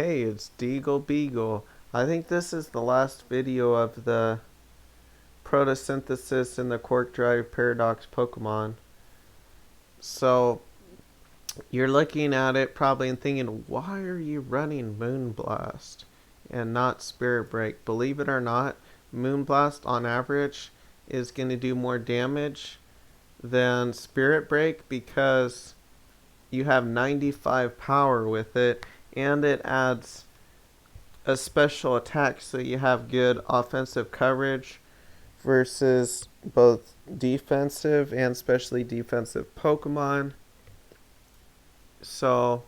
Hey, it's DeagleBeagle. I think this is the last video of the photosynthesis in the quark drive paradox Pokemon. So, you're looking at it probably and thinking, why are you running Moonblast and not Spirit Break? Believe it or not, Moonblast on average is going to do more damage than Spirit Break because you have 95 power with it and it adds a special attack, so you have good offensive coverage versus both defensive and especially defensive Pokemon. So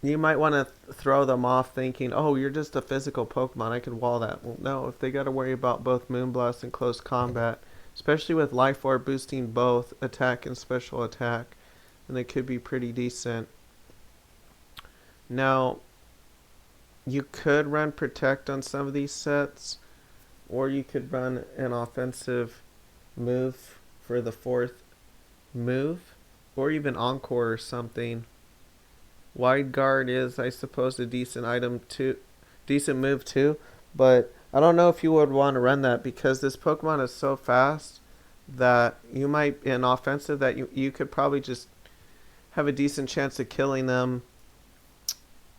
you might want to throw them off thinking, oh, you're just a physical Pokemon, I can wall that. Well, no, if they got to worry about both Moonblast and close combat, especially with Life Orb boosting both attack and special attack, then it could be pretty decent. Now, you could run Protect on some of these sets, or you could run an offensive move for the fourth move, or even Encore or something. Wide Guard is, I suppose, a decent decent move too, but I don't know if you would want to run that because this Pokemon is so fast that you might, in offensive, that you could probably just have a decent chance of killing them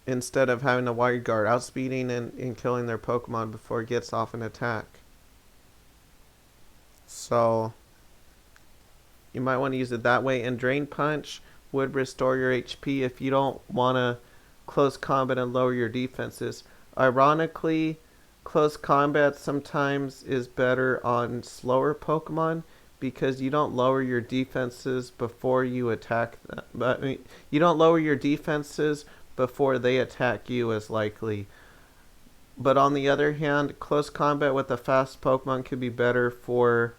instead of having a wide guard, outspeeding and killing their Pokemon before it gets off an attack. So you might want to use it that way. And Drain Punch would restore your HP if you don't want to close combat and lower your defenses. Ironically, close combat sometimes is better on slower Pokemon because you don't lower your defenses before you attack them. But you don't lower your defenses before they attack you as likely. But on the other hand, close combat with a fast Pokemon could be better for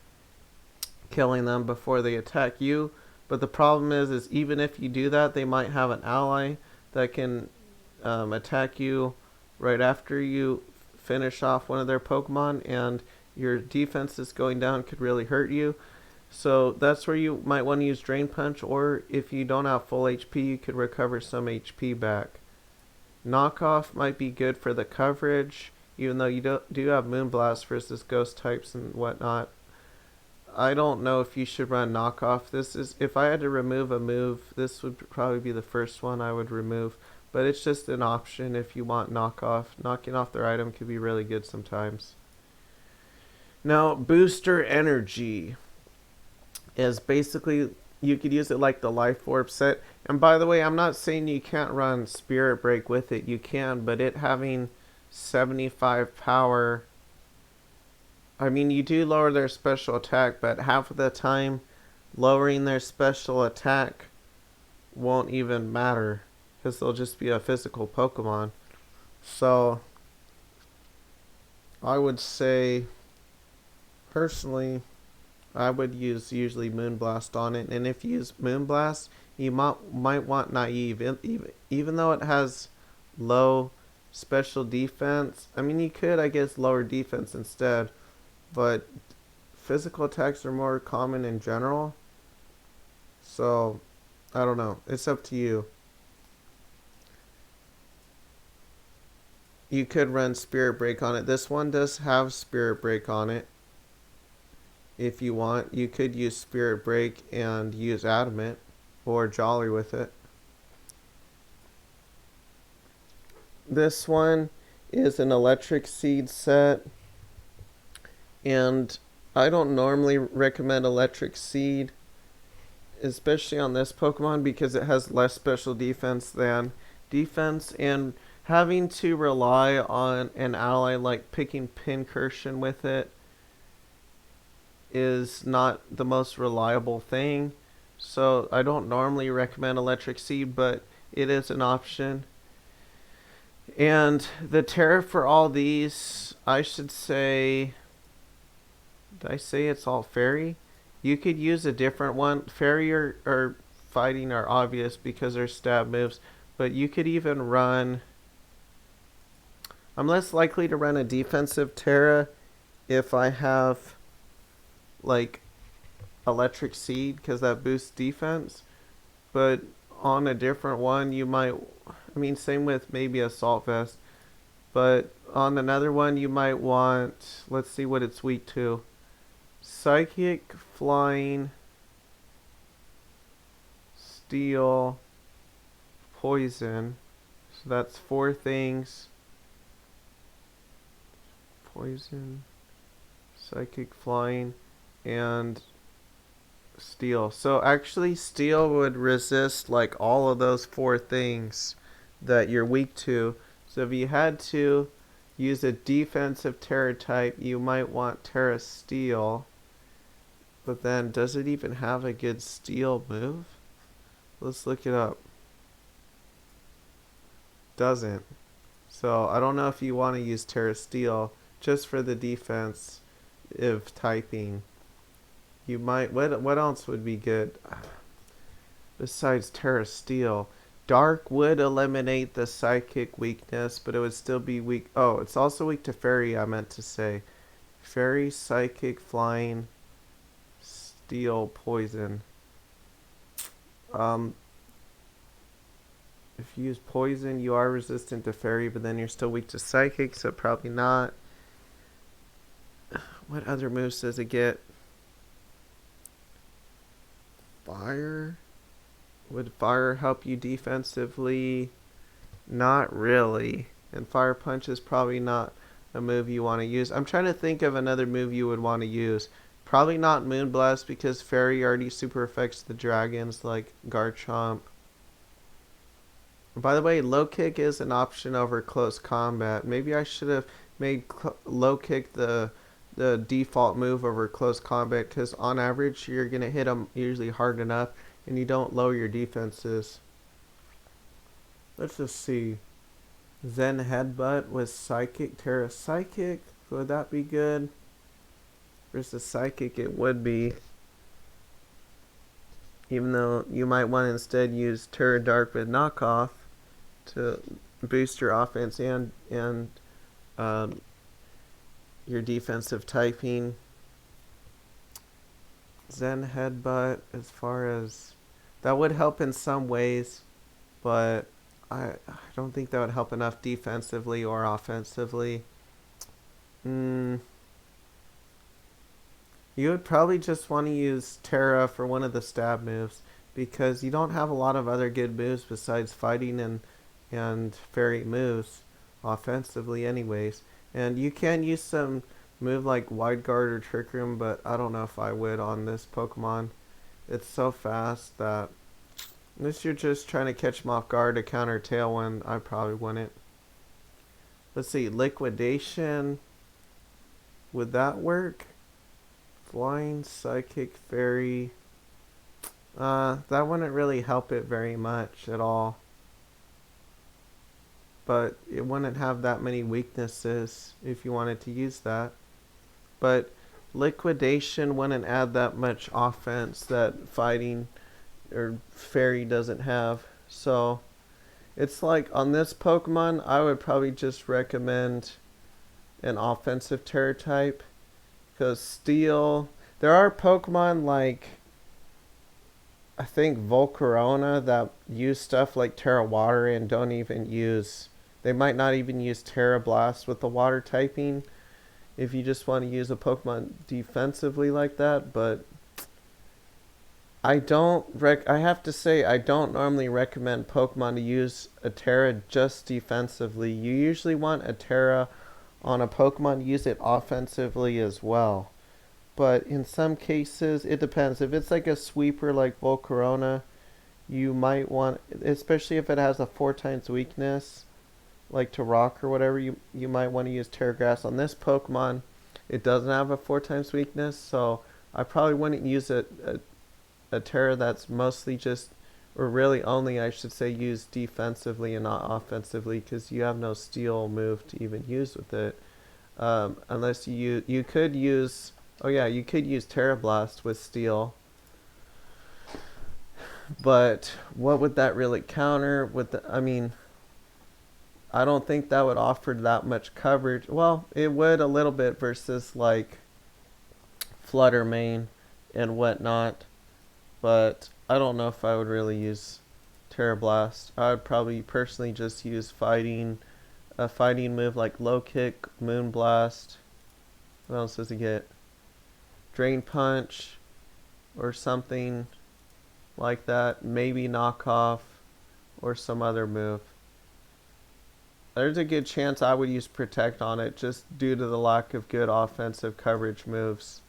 killing them before they attack you. But the problem is even if you do that, they might have an ally that can attack you right after you finish off one of their Pokemon, and your defenses going down could really hurt you. So that's where you might want to use Drain Punch, or if you don't have full HP, you could recover some HP back. Knockoff might be good for the coverage, even though you do have Moonblast versus Ghost types and whatnot. I don't know if you should run Knockoff. This is, if I had to remove a move, this would probably be the first one I would remove. But it's just an option if you want Knockoff. Knocking off their item could be really good sometimes. Now, Booster Energy is basically, you could use it like the Life Orb set. And by the way, I'm not saying you can't run Spirit Break with it. You can, but it having 75 power, I mean, you do lower their special attack, but half of the time, lowering their special attack won't even matter because they'll just be a physical Pokemon. So, I would say, personally, I would use usually Moonblast on it, and if you use Moonblast, you might want Naive, even though it has low special defense. I mean, you could, I guess, lower defense instead, but physical attacks are more common in general. So, I don't know. It's up to you. You could run Spirit Break on it. This one does have Spirit Break on it. If you want, you could use Spirit Break and use Adamant or Jolly with it. This one is an Electric Seed set, and I don't normally recommend Electric Seed, especially on this Pokemon, because it has less special defense than defense, and having to rely on an ally like picking Pincursion with it is not the most reliable thing. So I don't normally recommend Electric Seed, but it is an option. And the tariff for all these, I should say, did I say it's all Fairy? You could use a different one. Fairy or Fighting are obvious because they're stab moves, but you could even run, I'm less likely to run a defensive Terra if I have like Electric Seed because that boosts defense, but on a different one you might, I mean, same with maybe Assault Vest. But on another one, you might want, let's see what it's weak to. Psychic, Flying, Steel, Poison. So that's 4 things. Poison, Psychic, Flying, and Steel. So actually Steel would resist like all of those 4 things that you're weak to. So if you had to use a defensive Terra type, you might want Terra Steel. But then, does it even have a good Steel move? Let's look it up. Doesn't. So I don't know if you want to use Terra Steel just for the defense if typing. You might, what else would be good besides Terra Steel? Dark would eliminate the psychic weakness, but it would still be weak. Oh, it's also weak to Fairy, I meant to say. Fairy, Psychic, Flying, Steel, Poison. If you use Poison, you are resistant to Fairy, but then you're still weak to Psychic, so probably not. What other moves does it get? Fire? Would Fire help you defensively? Not really. And Fire Punch is probably not a move you want to use. I'm trying to think of another move you would want to use. Probably not Moonblast because Fairy already super affects the dragons like Garchomp. By the way, low kick is an option over close combat. Maybe I should have made low kick the default move over close combat because on average you're going to hit them usually hard enough and you don't lower your defenses. Let's just see. Zen Headbutt with Psychic, Terra Psychic. Would that be good? Versus Psychic, it would be. Even though you might want to instead use Terra Dark with Knockoff to boost your offense and your defensive typing. Zen Headbutt, as far as that would help in some ways, but I don't think that would help enough defensively or offensively. You would probably just want to use Terra for one of the stab moves because you don't have a lot of other good moves besides fighting and fairy moves offensively anyways. And you can use some move like Wide Guard or Trick Room, but I don't know if I would on this Pokemon. It's so fast that unless you're just trying to catch him off guard to counter Tailwind, I probably wouldn't. Let's see, Liquidation. Would that work? Flying, Psychic, Fairy. That wouldn't really help it very much at all. But it wouldn't have that many weaknesses if you wanted to use that. But Liquidation wouldn't add that much offense that Fighting or Fairy doesn't have. So it's like on this Pokemon, I would probably just recommend an offensive Terra type. Because Steel, there are Pokemon like, I think Volcarona that use stuff like Terra Water and don't even use, they might not even use Terra Blast with the water typing if you just want to use a Pokemon defensively like that. But I have to say I don't normally recommend Pokemon to use a Terra just defensively. You usually want a Terra on a Pokemon, use it offensively as well. But in some cases, it depends. If it's like a sweeper like Volcarona, you might want, especially if it has a 4 times weakness, like to rock or whatever, you might want to use Terra Grass. On this Pokemon, it doesn't have a 4 times weakness, so I probably wouldn't use a Terra that's mostly just, or really only, I should say, use defensively and not offensively, because you have no Steel move to even use with it. Unless you could use, oh yeah, you could use Terra Blast with Steel. But what would that really counter with the, I mean, I don't think that would offer that much coverage. Well, it would a little bit versus like Flutter Mane and whatnot. But I don't know if I would really use Terra Blast. I would probably personally just use a fighting move like Low Kick, Moon Blast. What else does he get? Drain Punch or something like that. Maybe Knock Off or some other move. There's a good chance I would use Protect on it just due to the lack of good offensive coverage moves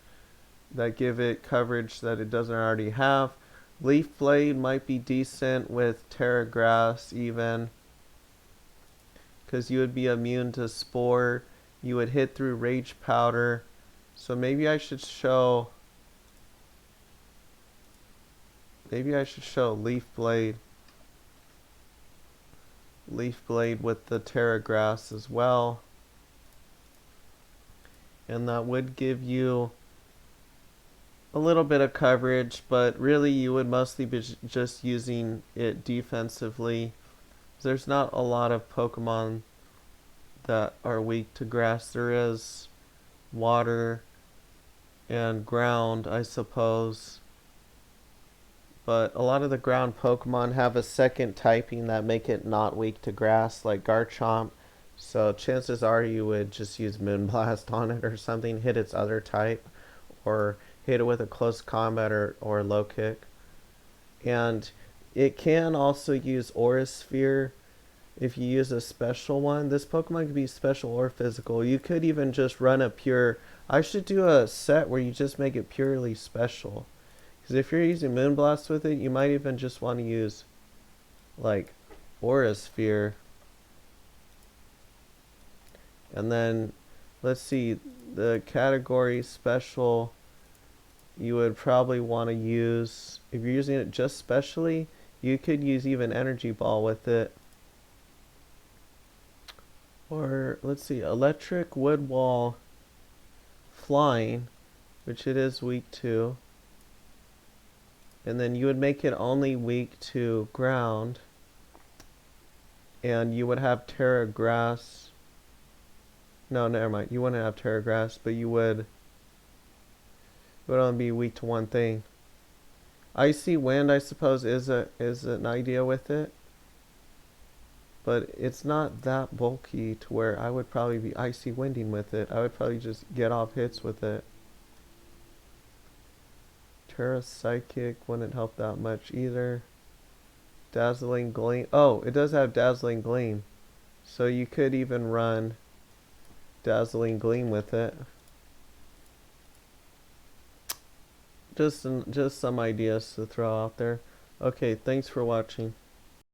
that give it coverage that it doesn't already have. Leaf Blade might be decent with Terra Grass even, because you would be immune to Spore. You would hit through Rage Powder. So maybe I should show Leaf Blade. Leaf Blade with the Terra Grass as well. And that would give you a little bit of coverage, but really you would mostly be just using it defensively. There's not a lot of Pokemon that are weak to grass. There is water and ground, I suppose. But a lot of the ground Pokemon have a second typing that make it not weak to grass, like Garchomp. So chances are you would just use Moonblast on it or something, hit its other type, or hit it with a close combat or low kick. And it can also use Aura Sphere if you use a special one. This Pokemon can be special or physical. You could even just run a pure... I should do a set where you just make it purely special. Because if you're using Moonblast with it, you might even just want to use like Aura Sphere. And then let's see, the category special you would probably want to use, if you're using it just specially, you could use even Energy Ball with it. Or let's see, Electric, Wood Wall, Flying, which it is weak to. And then you would make it only weak to ground. And you would have Terra Grass. No, never mind. You wouldn't have Terra Grass, but you would only be weak to one thing. Icy Wind, I suppose, is an idea with it. But it's not that bulky to where I would probably be Icy Winding with it. I would probably just get off hits with it. Terra Psychic wouldn't help that much either. Dazzling Gleam. Oh, it does have Dazzling Gleam. So you could even run Dazzling Gleam with it. Just some ideas to throw out there. Okay, thanks for watching.